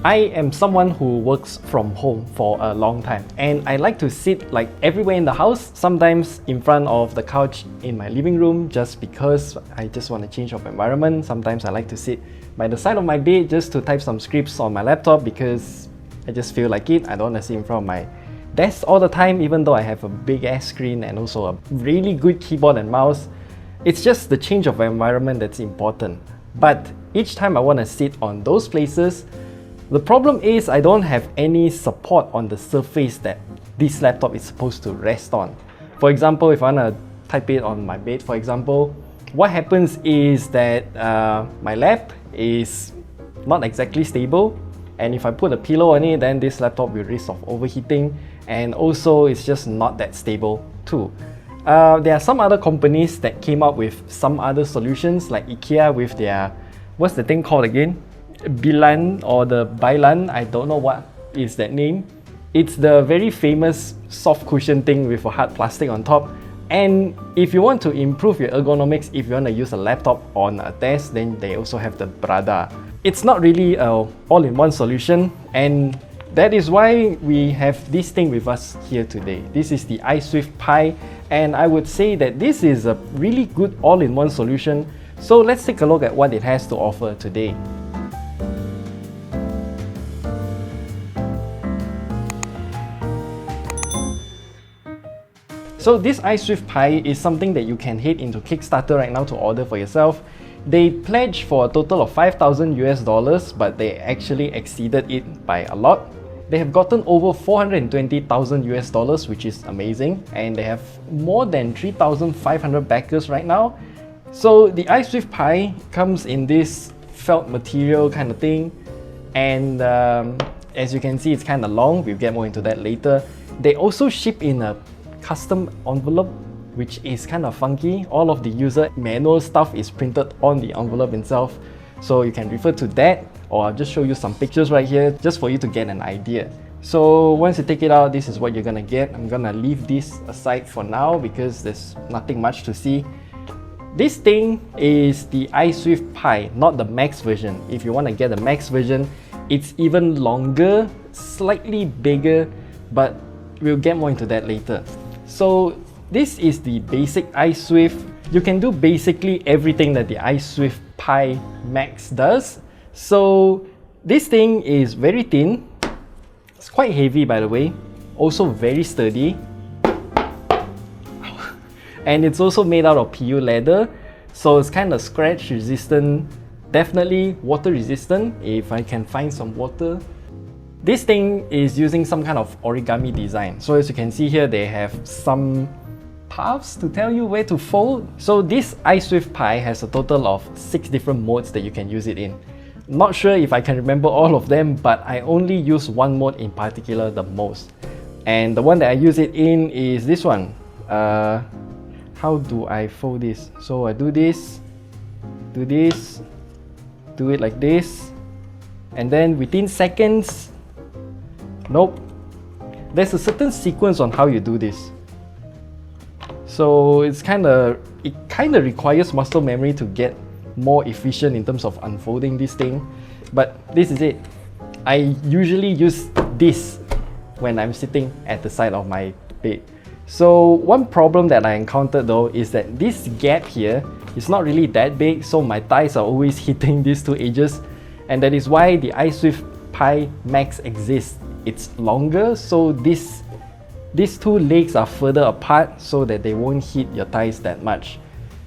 I am someone who works from home for a long time, and I like to sit like everywhere in the house, sometimes in front of the couch in my living room just because I just want to change of environment. Sometimes I like to sit by the side of my bed just to type some scripts on my laptop because I just feel like it. I don't want to sit in front of my desk all the time, even though I have a big ass screen and also a really good keyboard and mouse. It's just the change of environment that's important. But each time I want to sit on those places, the problem is I don't have any support on the surface that this laptop is supposed to rest on. For example, if I want to type it on my bed, for example, what happens is that my lap is not exactly stable, and if I put a pillow on it, then this laptop will risk of overheating, and also it's just not that stable too. There are some other companies that came up with some other solutions, like IKEA with their, what's the thing called again? Bilan or the Bailan, I don't know what is that name. It's the very famous soft cushion thing with a hard plastic on top. And if you want to improve your ergonomics, if you want to use a laptop on a desk, then they also have the Brada. It's not really an all-in-one solution, and that is why we have this thing with us here today. This is the iSwift Pi, and I would say that this is a really good all-in-one solution. So let's take a look at what it has to offer today. So this iSwift Pi is something that you can head into Kickstarter right now to order for yourself. They pledged for a total of $5,000, but they actually exceeded it by a lot. They have gotten over $420,000, which is amazing, and they have more than 3,500 backers right now. So the iSwift Pi comes in this felt material kind of thing, and as you can see, it's kind of long. We'll get more into that later. They also ship in a custom envelope, which is kind of funky. All of the user manual stuff is printed on the envelope itself, so you can refer to that, or I'll just show you some pictures right here just for you to get an idea. So once you take it out, this is what you're gonna get. I'm gonna leave this aside for now because there's nothing much to see. This thing is the iSwift Pi, not the Max version. If you want to get the Max version, it's even longer, slightly bigger, but we'll get more into that later. So this is the basic iSwift. You can do basically everything that the iSwift Pi Max does. So this thing is very thin. It's quite heavy, by the way. Also very sturdy. And it's also made out of PU leather. So it's kind of scratch resistant. Definitely water resistant if I can find some water. This thing is using some kind of origami design. So as you can see here, they have some paths to tell you where to fold. So this iSwift Pi has a total of 6 different modes that you can use it in. Not sure if I can remember all of them, but I only use one mode in particular the most. And the one that I use it in is this one. How do I fold this? So I do this, do it like this, and then within seconds, nope. There's a certain sequence on how you do this. So it kind of requires muscle memory to get more efficient in terms of unfolding this thing. But this is it. I usually use this when I'm sitting at the side of my bed. So one problem that I encountered though is that this gap here is not really that big, so my thighs are always hitting these two edges, and that is why the iSwift Pi Max exists. It's longer, so these two legs are further apart so that they won't hit your thighs that much.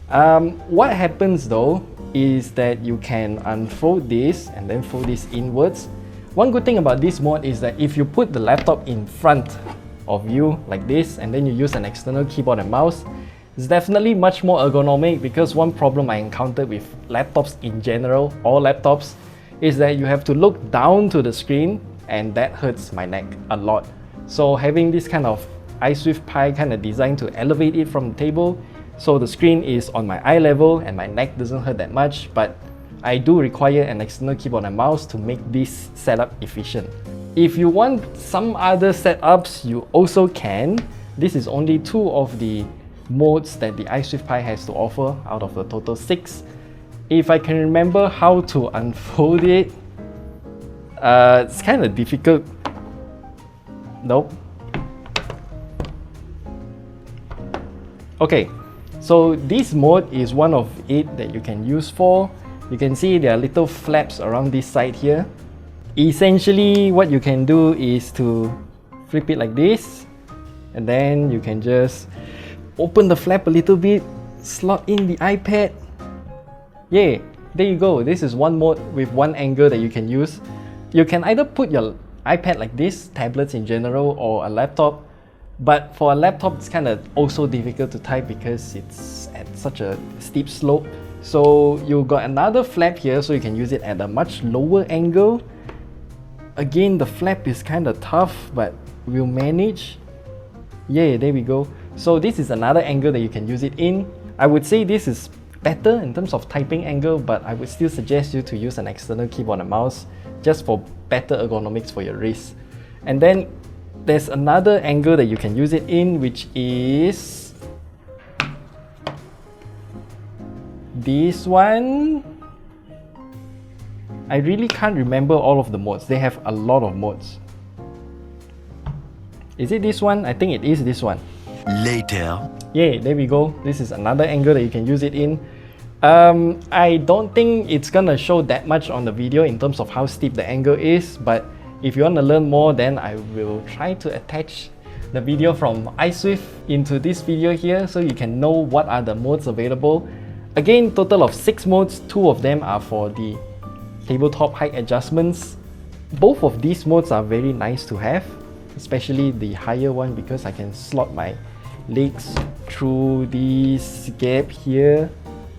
What happens though is that you can unfold this and then fold this inwards. One good thing about this mode is that if you put the laptop in front of you like this and then you use an external keyboard and mouse, it's definitely much more ergonomic, because one problem I encountered with laptops in general, all laptops, is that you have to look down to the screen, and that hurts my neck a lot. So having this kind of iSwift Pi kind of design to elevate it from the table, so the screen is on my eye level and my neck doesn't hurt that much, but I do require an external keyboard and mouse to make this setup efficient. If you want some other setups, you also can. This is only 2 of the modes that the iSwift Pi has to offer out of the total 6. If I can remember how to unfold it, It's kind of difficult. Nope. Okay, so this mode is one of it that you can use for. You can see there are little flaps around this side here. Essentially, what you can do is to flip it like this, and then you can just open the flap a little bit, slot in the iPad. Yay, there you go. This is one mode with one angle that you can use. You can either put your iPad like this, tablets in general, or a laptop. But for a laptop, it's kind of also difficult to type because it's at such a steep slope. So you got another flap here, so you can use it at a much lower angle. Again, the flap is kind of tough, but we'll manage. Yeah, there we go. So this is another angle that you can use it in. I would say this is better in terms of typing angle, but I would still suggest you to use an external keyboard and mouse just for better ergonomics for your wrist. And then there's another angle that you can use it in, which is this one. I really can't remember all of the modes. They have a lot of modes. Is it this one? I think it is this one. Later. Yeah, there we go. This is another angle that you can use it in. I don't think it's gonna show that much on the video in terms of how steep the angle is, but if you want to learn more, then I will try to attach the video from iSwift into this video here so you can know what are the modes available. Again, total of 6 modes, 2 of them are for the tabletop height adjustments. Both of these modes are very nice to have, especially the higher one because I can slot my legs through this gap here,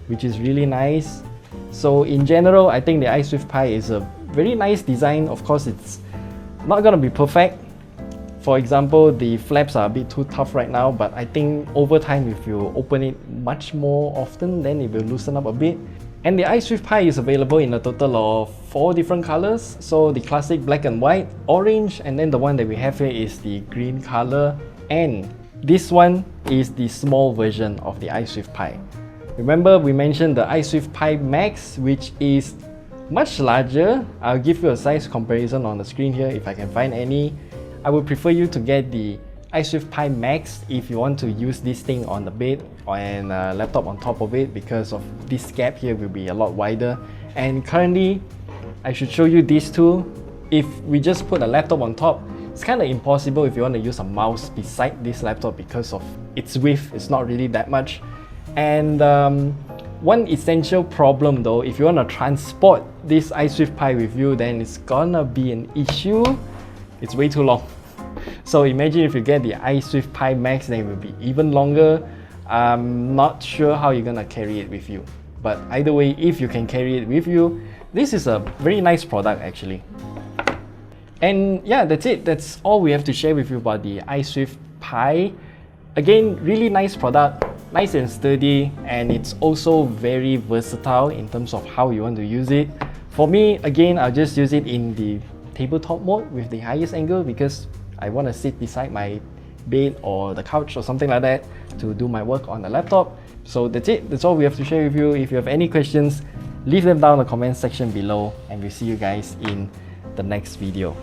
which is really nice. So in general, I think the iSwift Pi is a very nice design. Of course, it's not gonna be perfect. For example, the flaps are a bit too tough right now, but I think over time, if you open it much more often, then it will loosen up a bit. And the iSwift Pi is available in a total of 4 different colors. So the classic black and white, orange, and then the one that we have here is the green color. And this one is the small version of the iSwift Pi. Remember, we mentioned the iSwift Pi Max, which is much larger. I'll give you a size comparison on the screen here if I can find any. I would prefer you to get the iSwift Pi Max if you want to use this thing on the bed and a laptop on top of it, because of this gap here will be a lot wider. And currently, I should show you these two. If we just put a laptop on top, it's kind of impossible if you want to use a mouse beside this laptop because of its width. It's not really that much. And one essential problem though, if you want to transport this iSwift Pi with you, then it's gonna be an issue. It's way too long. So imagine if you get the iSwift Pi Max, then it will be even longer. I'm not sure how you're gonna carry it with you. But either way, if you can carry it with you, this is a very nice product actually. And yeah, that's it. That's all we have to share with you about the iSwift Pi. Again, really nice product, nice and sturdy, and it's also very versatile in terms of how you want to use it. For me, again, I'll just use it in the tabletop mode with the highest angle because I want to sit beside my bed or the couch or something like that to do my work on the laptop. So that's it. That's all we have to share with you. If you have any questions, leave them down in the comment section below, and we'll see you guys in the next video.